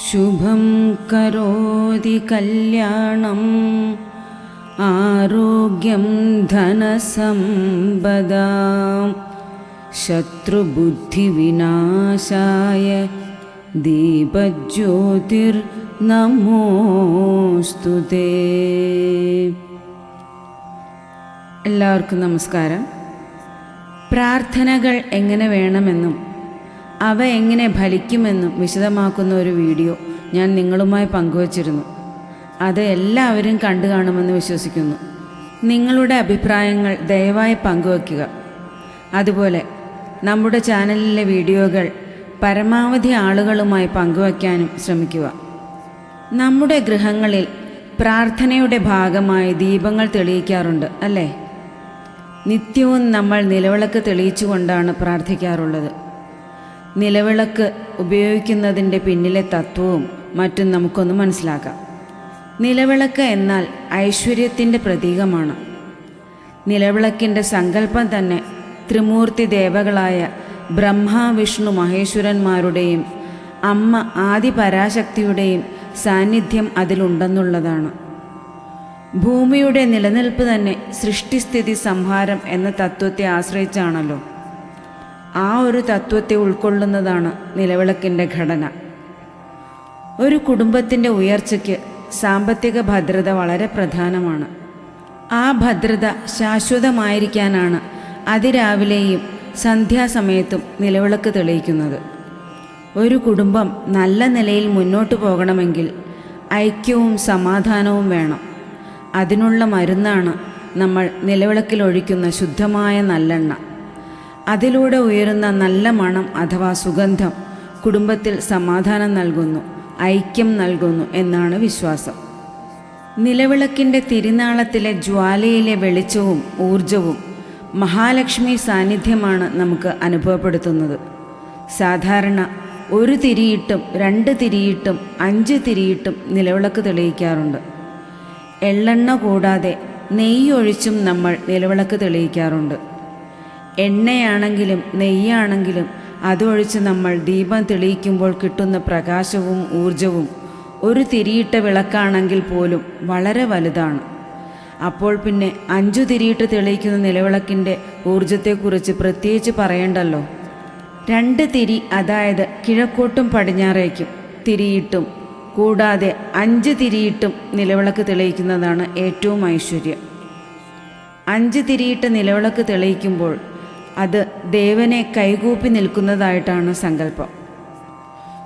ശുഭം കരോതി കല്യാണം ആരോഗ്യം ധനസമ്പദാം ശത്രുബുദ്ധിവിനാശായ ദീപജ്യോതിർനമോസ്തുതേ. എല്ലാവർക്കും നമസ്കാരം. പ്രാർത്ഥനകൾ എങ്ങനെ വേണമെന്നും അവ എങ്ങനെ ഫലിക്കുമെന്നും വിശദമാക്കുന്ന ഒരു വീഡിയോ ഞാൻ നിങ്ങളുമായി പങ്കുവച്ചിരുന്നു. അത് എല്ലാവരും കണ്ടു കാണുമെന്ന് വിശ്വസിക്കുന്നു. നിങ്ങളുടെ അഭിപ്രായങ്ങൾ ദയവായി പങ്കുവയ്ക്കുക. അതുപോലെ നമ്മുടെ ചാനലിലെ വീഡിയോകൾ പരമാവധി ആളുകളുമായി പങ്കുവയ്ക്കാനും ശ്രമിക്കുക. നമ്മുടെ ഗൃഹങ്ങളിൽ പ്രാർത്ഥനയുടെ ഭാഗമായി ദീപങ്ങൾ തെളിയിക്കാറുണ്ട് അല്ലേ? നിത്യവും നമ്മൾ നിലവിളക്ക് തെളിയിച്ചുകൊണ്ടാണ് പ്രാർത്ഥിക്കാറുള്ളത്. നിലവിളക്ക് ഉപയോഗിക്കുന്നതിൻ്റെ പിന്നിലെ തത്വവും മറ്റും നമുക്കൊന്ന് മനസ്സിലാക്കാം. നിലവിളക്ക് എന്നാൽ ഐശ്വര്യത്തിൻ്റെ പ്രതീകമാണ്. നിലവിളക്കിൻ്റെ സങ്കല്പം തന്നെ ത്രിമൂർത്തി ദേവകളായ ബ്രഹ്മ, വിഷ്ണു, മഹേശ്വരന്മാരുടെയും അമ്മ ആദിപരാശക്തിയുടെയും സാന്നിധ്യം അതിലുണ്ടെന്നുള്ളതാണ്. ഭൂമിയുടെ നിലനിൽപ്പ് തന്നെ സൃഷ്ടിസ്ഥിതി സംഹാരം എന്ന തത്വത്തെ ആശ്രയിച്ചാണല്ലോ. ആ ഒരു തത്വത്തെ ഉൾക്കൊള്ളുന്നതാണ് നിലവിളക്കിൻ്റെ ഘടന. ഒരു കുടുംബത്തിൻ്റെ ഉയർച്ചയ്ക്ക് സാമ്പത്തിക ഭദ്രത വളരെ പ്രധാനമാണ്. ആ ഭദ്രത ശാശ്വതമായിരിക്കാനാണ് അതിരാവിലെയും സന്ധ്യാസമയത്തും നിലവിളക്ക് തെളിയിക്കുന്നത്. ഒരു കുടുംബം നല്ല നിലയിൽ മുന്നോട്ട് പോകണമെങ്കിൽ ഐക്യവും സമാധാനവും വേണം. അതിനുള്ള മരുന്നാണ് നമ്മൾ നിലവിളക്കിൽ ഒഴിക്കുന്ന ശുദ്ധമായ നല്ലെണ്ണ. അതിലൂടെ ഉയരുന്ന നല്ല മണം അഥവാ സുഗന്ധം കുടുംബത്തിൽ സമാധാനം നൽകുന്നു, ഐക്യം നൽകുന്നു എന്നാണ് വിശ്വാസം. നിലവിളക്കിൻ്റെ തിരുനാളത്തിലെ ജ്വാലയിലെ വെളിച്ചവും ഊർജവും മഹാലക്ഷ്മി സാന്നിധ്യമാണ് നമുക്ക് അനുഭവപ്പെടുത്തുന്നത്. സാധാരണ ഒരു തിരിയിട്ടും 2 തിരിയിട്ടും 5 തിരിയിട്ടും നിലവിളക്ക് തെളിയിക്കാറുണ്ട്. എള്ളെണ്ണ കൂടാതെ നെയ്യൊഴിച്ചും നമ്മൾ നിലവിളക്ക് തെളിയിക്കാറുണ്ട്. എണ്ണയാണെങ്കിലും നെയ്യാണെങ്കിലും അതൊഴിച്ച് നമ്മൾ ദീപം തെളിയിക്കുമ്പോൾ കിട്ടുന്ന പ്രകാശവും ഊർജവും ഒരു തിരിയിട്ട വിളക്കാണെങ്കിൽ പോലും വളരെ വലുതാണ്. അപ്പോൾ പിന്നെ 5 തിരിയിട്ട് തെളിയിക്കുന്ന നിലവിളക്കിൻ്റെ ഊർജത്തെക്കുറിച്ച് പ്രത്യേകിച്ച് പറയണ്ടല്ലോ. 2 തിരി, അതായത് കിഴക്കോട്ടും പടിഞ്ഞാറേക്കും തിരിയിട്ടും കൂടാതെ 5 തിരിയിട്ടും നിലവിളക്ക് തെളിയിക്കുന്നതാണ് ഏറ്റവും ഐശ്വര്യം. 5 തിരിയിട്ട് നിലവിളക്ക് തെളിയിക്കുമ്പോൾ അത് ദേവനെ കൈകൂപ്പി നിൽക്കുന്നതായിട്ടാണ് സങ്കല്പം.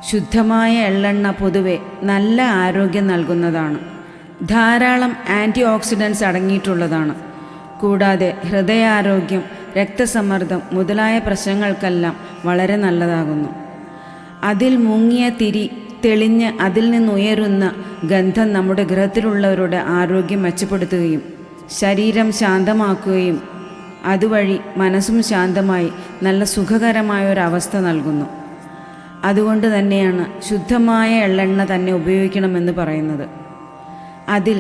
ശുദ്ധമായ എള്ളെണ്ണ പൊതുവെ നല്ല ആരോഗ്യം നൽകുന്നതാണ്. ധാരാളം ആൻറ്റി ഓക്സിഡൻസ് അടങ്ങിയിട്ടുള്ളതാണ്. കൂടാതെ ഹൃദയാരോഗ്യം, രക്തസമ്മർദ്ദം മുതലായ പ്രശ്നങ്ങൾക്കെല്ലാം വളരെ നല്ലതാകുന്നു. അതിൽ മുങ്ങിയ തിരി തെളിഞ്ഞ് അതിൽ നിന്നുയരുന്ന ഗന്ധം നമ്മുടെ ഗൃഹത്തിലുള്ളവരുടെ ആരോഗ്യം മെച്ചപ്പെടുത്തുകയും ശരീരം ശാന്തമാക്കുകയും അതുവഴി മനസ്സും ശാന്തമായി നല്ല സുഖകരമായ ഒരവസ്ഥ നൽകുന്നു. അതുകൊണ്ട് തന്നെയാണ് ശുദ്ധമായ എള്ളെണ്ണ തന്നെ ഉപയോഗിക്കണമെന്ന് പറയുന്നത്. അതിൽ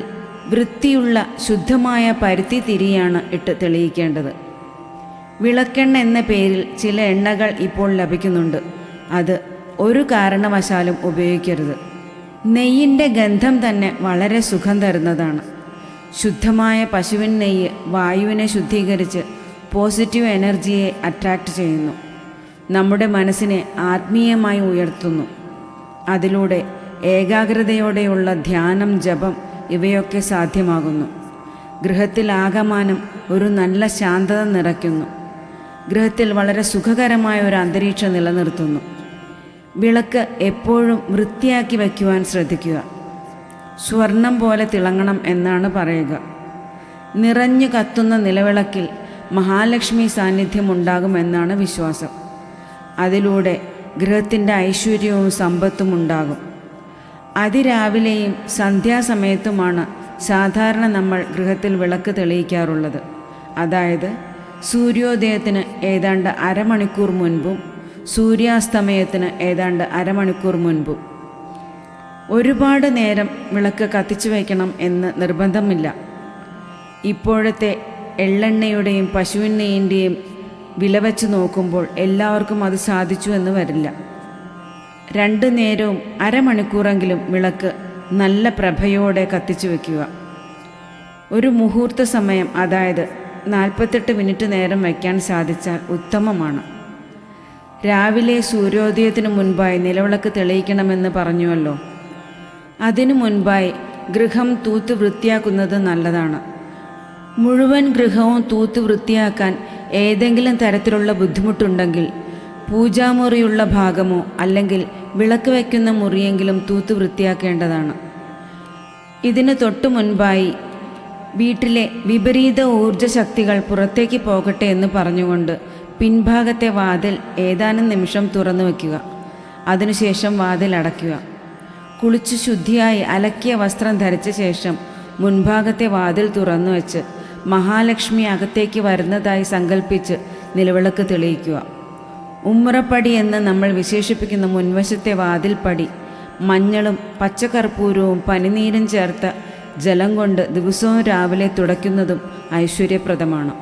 വൃത്തിയുള്ള ശുദ്ധമായ പരുത്തി തിരിയാണ് ഇട്ട് തെളിയിക്കേണ്ടത്. വിളക്കെണ്ണ എന്ന പേരിൽ ചില എണ്ണകൾ ഇപ്പോൾ ലഭിക്കുന്നുണ്ട്. അത് ഒരു കാരണവശാലും ഉപയോഗിക്കരുത്. നെയ്യിൻ്റെ ഗന്ധം തന്നെ വളരെ സുഖം തരുന്നതാണ്. ശുദ്ധമായ പശുവിൻ നെയ്യ് വായുവിനെ ശുദ്ധീകരിച്ച് പോസിറ്റീവ് എനർജിയെ അട്രാക്റ്റ് ചെയ്യുന്നു. നമ്മുടെ മനസ്സിനെ ആത്മീയമായി ഉയർത്തുന്നു. അതിലൂടെ ഏകാഗ്രതയോടെയുള്ള ധ്യാനം, ജപം ഇവയൊക്കെ സാധ്യമാകുന്നു. ഗൃഹത്തിൽ ആകമാനം ഒരു നല്ല ശാന്തത നിറയ്ക്കുന്നു. ഗൃഹത്തിൽ വളരെ സുഖകരമായ ഒരു അന്തരീക്ഷം നിലനിർത്തുന്നു. വിളക്ക് എപ്പോഴും വൃത്തിയാക്കി വയ്ക്കുവാൻ ശ്രദ്ധിക്കുക. സ്വർണം പോലെ തിളങ്ങണം എന്നാണ് പറയുക. നിറഞ്ഞു കത്തുന്ന നിലവിളക്കിൽ മഹാലക്ഷ്മി സാന്നിധ്യം ഉണ്ടാകുമെന്നാണ് വിശ്വാസം. അതിലൂടെ ഗൃഹത്തിൻ്റെ ഐശ്വര്യവും സമ്പത്തും ഉണ്ടാകും. അതിരാവിലെയും സന്ധ്യാസമയത്തുമാണ് സാധാരണ നമ്മൾ ഗൃഹത്തിൽ വിളക്ക് തെളിയിക്കാറുള്ളത്. അതായത് സൂര്യോദയത്തിന് ഏതാണ്ട് അരമണിക്കൂർ മുൻപും സൂര്യാസ്തമയത്തിന് ഏതാണ്ട് അരമണിക്കൂർ മുൻപും. ഒരുപാട് നേരം വിളക്ക് കത്തിച്ചു വയ്ക്കണം എന്ന് നിർബന്ധമില്ല. ഇപ്പോഴത്തെ എള്ളെണ്ണയുടെയും പശുവിൻ നെയ്യിൻ്റെയും വില വച്ച് നോക്കുമ്പോൾ എല്ലാവർക്കും അത് സാധിച്ചു എന്ന് വരില്ല. 2 നേരവും അരമണിക്കൂറെങ്കിലും വിളക്ക് നല്ല പ്രഭയോടെ കത്തിച്ചു വയ്ക്കുക. ഒരു മുഹൂർത്ത സമയം, അതായത് 48 മിനിറ്റ് നേരം വയ്ക്കാൻ സാധിച്ചാൽ ഉത്തമമാണ്. രാവിലെ സൂര്യോദയത്തിനു മുൻപായി നിലവിളക്ക് തെളിയിക്കണമെന്ന് പറഞ്ഞുവല്ലോ. അതിനു മുൻപായി ഗൃഹം തൂത്ത് വൃത്തിയാക്കുന്നത് നല്ലതാണ്. മുഴുവൻ ഗൃഹവും തൂത്ത് വൃത്തിയാക്കാൻ ഏതെങ്കിലും തരത്തിലുള്ള ബുദ്ധിമുട്ടുണ്ടെങ്കിൽ പൂജാമുറിയുള്ള ഭാഗമോ അല്ലെങ്കിൽ വിളക്ക് വയ്ക്കുന്ന മുറിയെങ്കിലും തൂത്ത് വൃത്തിയാക്കേണ്ടതാണ്. ഇതിന് തൊട്ടു മുൻപായി വീട്ടിലെ വിപരീത ഊർജ്ജശക്തികൾ പുറത്തേക്ക് പോകട്ടെ എന്ന് പറഞ്ഞുകൊണ്ട് പിൻഭാഗത്തെ വാതിൽ ഏതാനും നിമിഷം തുറന്നു വയ്ക്കുക. അതിനുശേഷം വാതിൽ അടയ്ക്കുക. കുളിച്ച് ശുദ്ധിയായി അലക്കിയ വസ്ത്രം ധരിച്ച ശേഷം മുൻഭാഗത്തെ വാതിൽ തുറന്നു വെച്ച് മഹാലക്ഷ്മി അകത്തേക്ക് വരുന്നതായി സങ്കല്പിച്ച് നിലവിളക്ക് തെളിയിക്കുക. ഉമ്മറപ്പടി എന്ന് നമ്മൾ വിശേഷിപ്പിക്കുന്ന മുൻവശത്തെ വാതിൽപ്പടി മഞ്ഞളും പച്ചക്കർപ്പൂരവും പനിനീരും ചേർത്ത ജലം കൊണ്ട് ദിവസവും രാവിലെ തുടയ്ക്കുന്നതും ഐശ്വര്യപ്രദമാണ്.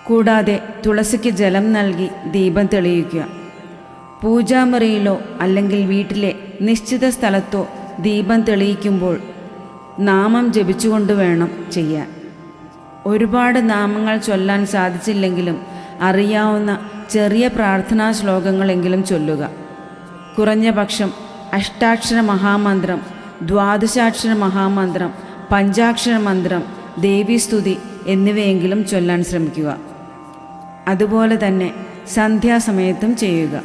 കൂടാതെ തുളസിക്ക് ജലം നൽകി ദീപം തെളിയിക്കുക. പൂജാമുറിയിലോ അല്ലെങ്കിൽ വീട്ടിലെ നിശ്ചിത സ്ഥലത്തോ ദീപം തെളിയിക്കുമ്പോൾ നാമം ജപിച്ചുകൊണ്ട് വേണം ചെയ്യാൻ. ഒരുപാട് നാമങ്ങൾ ചൊല്ലാൻ സാധിച്ചില്ലെങ്കിലും അറിയാവുന്ന ചെറിയ പ്രാർത്ഥനാ ശ്ലോകങ്ങളെങ്കിലും ചൊല്ലുക. കുറഞ്ഞ പക്ഷം അഷ്ടാക്ഷര മഹാമന്ത്രം, ദ്വാദശാക്ഷര മഹാമന്ത്രം, പഞ്ചാക്ഷര മന്ത്രം, ദേവീസ്തുതി എന്നിവയെങ്കിലും ചൊല്ലാൻ ശ്രമിക്കുക. അതുപോലെ തന്നെ സന്ധ്യാസമയത്തും ചെയ്യുക.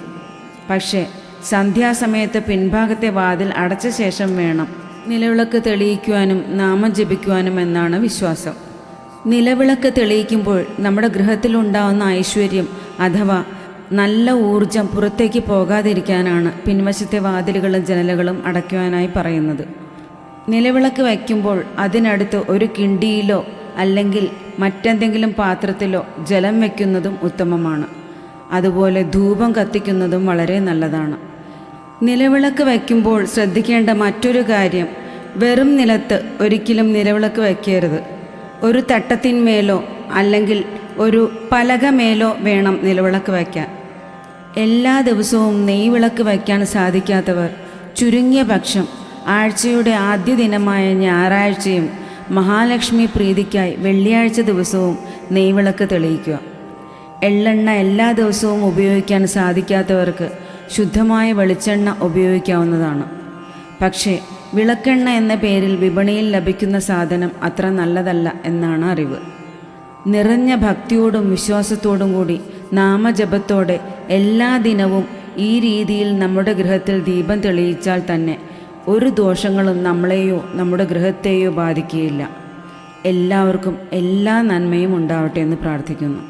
പക്ഷേ സന്ധ്യാസമയത്ത് പിൻഭാഗത്തെ വാതിൽ അടച്ച ശേഷം വേണം നിലവിളക്ക് തെളിയിക്കുവാനും നാമം ജപിക്കുവാനും എന്നാണ് വിശ്വാസം. നിലവിളക്ക് തെളിയിക്കുമ്പോൾ നമ്മുടെ ഗൃഹത്തിലുണ്ടാവുന്ന ഐശ്വര്യം അഥവാ നല്ല ഊർജം പുറത്തേക്ക് പോകാതിരിക്കാനാണ് പിൻവശത്തെ വാതിലുകളും ജനലുകളും അടയ്ക്കുവാനായി പറയുന്നത്. നിലവിളക്ക് വയ്ക്കുമ്പോൾ അതിനടുത്ത് ഒരു കിണ്ടിയിലോ അല്ലെങ്കിൽ മറ്റെന്തെങ്കിലും പാത്രത്തിലോ ജലം വയ്ക്കുന്നതും ഉത്തമമാണ്. അതുപോലെ ധൂപം കത്തിക്കുന്നതും വളരെ നല്ലതാണ്. നിലവിളക്ക് വയ്ക്കുമ്പോൾ ശ്രദ്ധിക്കേണ്ട മറ്റൊരു കാര്യം, വെറും നിലത്ത് ഒരിക്കലും നിലവിളക്ക് വയ്ക്കരുത്. ഒരു തട്ടത്തിന്മേലോ അല്ലെങ്കിൽ ഒരു പലകമേലോ വേണം നിലവിളക്ക് വയ്ക്കാൻ. എല്ലാ ദിവസവും നെയ്വിളക്ക് വയ്ക്കാൻ സാധിക്കാത്തവർ ചുരുങ്ങിയ പക്ഷം ആഴ്ചയുടെ ആദ്യ ദിനമായ ഞായറാഴ്ചയും മഹാലക്ഷ്മി പ്രീതിക്കായി വെള്ളിയാഴ്ച ദിവസവും നെയ്വിളക്ക് തെളിയിക്കുക. എള്ളെണ്ണ എല്ലാ ദിവസവും ഉപയോഗിക്കാൻ സാധിക്കാത്തവർക്ക് ശുദ്ധമായ വെളിച്ചെണ്ണ ഉപയോഗിക്കാവുന്നതാണ്. പക്ഷേ വിളക്കെണ്ണ എന്ന പേരിൽ വിപണിയിൽ ലഭിക്കുന്ന സാധനം അത്ര നല്ലതല്ല എന്നാണ് അറിവ്. നിറഞ്ഞ ഭക്തിയോടും വിശ്വാസത്തോടും കൂടി നാമജപത്തോടെ എല്ലാ ദിനവും ഈ രീതിയിൽ നമ്മുടെ ഗൃഹത്തിൽ ദീപം തെളിയിച്ചാൽ തന്നെ ഒരു ദോഷങ്ങളും നമ്മളെയോ നമ്മുടെ ഗൃഹത്തെയോ ബാധിക്കുകയില്ല. എല്ലാവർക്കും എല്ലാ നന്മയും ഉണ്ടാവട്ടെ എന്ന് പ്രാർത്ഥിക്കുന്നു.